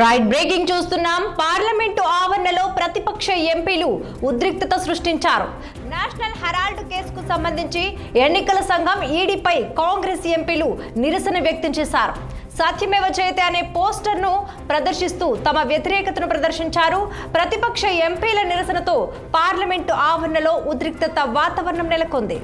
Right breaking చూస్తున్నాం. Parliament ఆవరణలో ప్రతిపక్ష ఎంపీలు ఉద్రిక్తత సృష్టించారు. నేషనల్ హెరాల్డ్ కేసుకు సంబంధించి ఎన్నికల సంఘం ఈడీపై కాంగ్రెస్ ఎంపీలు నిరసన వ్యక్తం చేశారు. సత్యమేవ జయతే అనే పోస్టర్ను ప్రదర్శిస్తూ తమ వ్యతిరేకతను ప్రదర్శించారు. ప్రతిపక్ష ఎంపీల నిరసనతో పార్లమెంటు ఆవరణలో ఉద్రిక్తత వాతావరణం నెలకొంది.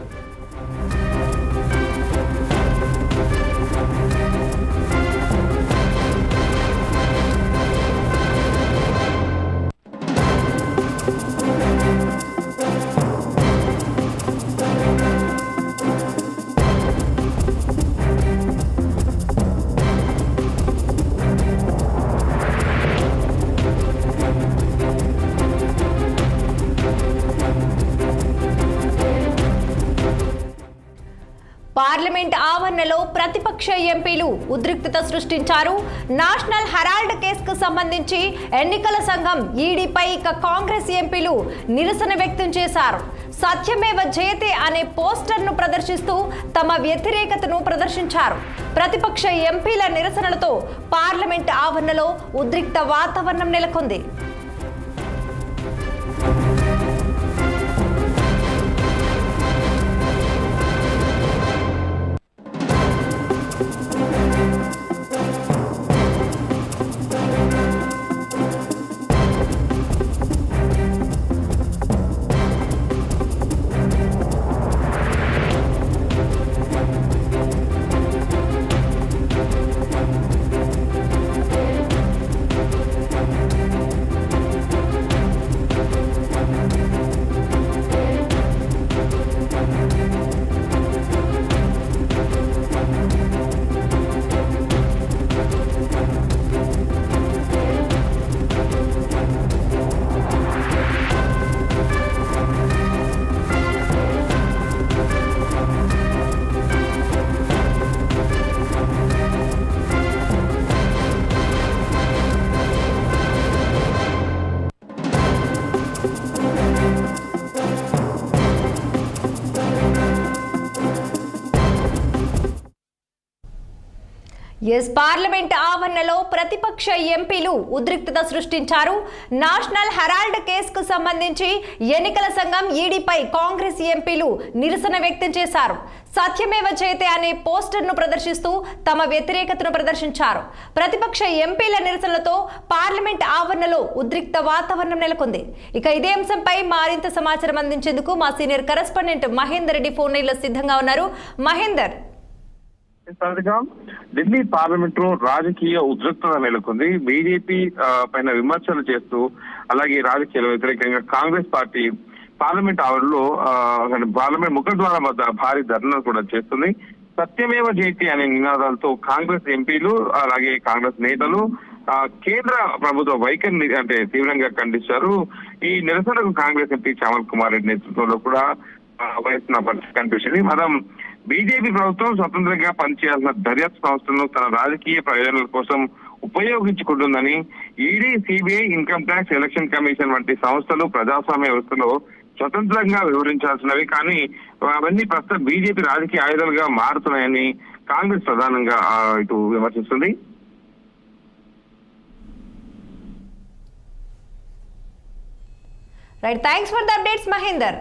పార్లమెంట్ ఆవరణలో ప్రతిపక్ష ఎంపీలు ఉద్రిక్తత సృష్టించారు. నేషనల్ హెరాల్డ్ కేసుకు సంబంధించి ఎన్నికల సంఘం ఈడీపై కాంగ్రెస్ ఎంపీలు నిరసన వ్యక్తం చేశారు. సత్యమేవ జయతే అనే పోస్టర్ను ప్రదర్శిస్తూ తమ వ్యతిరేకతను ప్రదర్శించారు. ప్రతిపక్ష ఎంపీల నిరసనలతో పార్లమెంట్ ఆవరణలో ఉద్రిక్త వాతావరణం నెలకొంది. పార్లమెంట్ ఆవరణలో ప్రతిపక్ష ఎంపీలు ఉద్రిక్తత సృష్టించారు. నేషనల్ హెరాల్డ్ కేసుకు సంబంధించి ఎన్నికల సంఘం ఈడీపై కాంగ్రెస్ ఎంపీలు నిరసన వ్యక్తం చేశారు. సత్యమేవ జయతే అనే పోస్టర్ను ప్రదర్శిస్తూ తమ వ్యతిరేకతను ప్రదర్శించారు. ప్రతిపక్ష ఎంపీల నిరసనలతో పార్లమెంట్ ఆవరణలో ఉద్రిక్త వాతావరణం నెలకొంది. ఇక ఇదే అంశంపై మరింత సమాచారం అందించేందుకు మా senior correspondent Mahender Reddy phone లైన్లో సిద్ధంగా ఉన్నారు. మహేందర్, ఢిల్లీ పార్లమెంట్ లో రాజకీయ ఉద్రిక్తత నెలకొంది. బీజేపీ పైన విమర్శలు చేస్తూ అలాగే రాజకీయాల వ్యతిరేకంగా కాంగ్రెస్ పార్టీ పార్లమెంట్ ఆవరణలో పార్లమెంట్ ముఖద్వారం వద్ద భారీ ధర్నా కూడా చేస్తుంది. సత్యమేవ జయతే అనే నినాదాలతో కాంగ్రెస్ ఎంపీలు అలాగే కాంగ్రెస్ నేతలు కేంద్ర ప్రభుత్వ వైఖరిని అంటే తీవ్రంగా ఖండించారు. ఈ నిరసనకు కాంగ్రెస్ ఎంపీ శ్యామల్ కుమార్ రెడ్డి నేతృత్వంలో కూడా వహిస్తున్న పరిస్థితి కనిపిస్తుంది. బీజేపీ ప్రభుత్వం స్వతంత్రంగా పనిచేయాల్సిన దర్యాప్తు సంస్థలను తన రాజకీయ ప్రయోజనాల కోసం ఉపయోగించుకుంటుందని ED, CBI, income tax, election commission వంటి సంస్థలు ప్రజాస్వామ్య వ్యవస్థలో స్వతంత్రంగా వివరించాల్సినవి, కానీ అవన్నీ ప్రస్తుతం బీజేపీ రాజకీయ ఆయుధాలుగా మారుతున్నాయని కాంగ్రెస్ ప్రధానంగా ఇటు విమర్శిస్తుంది. Right, thanks for the updates Mahender.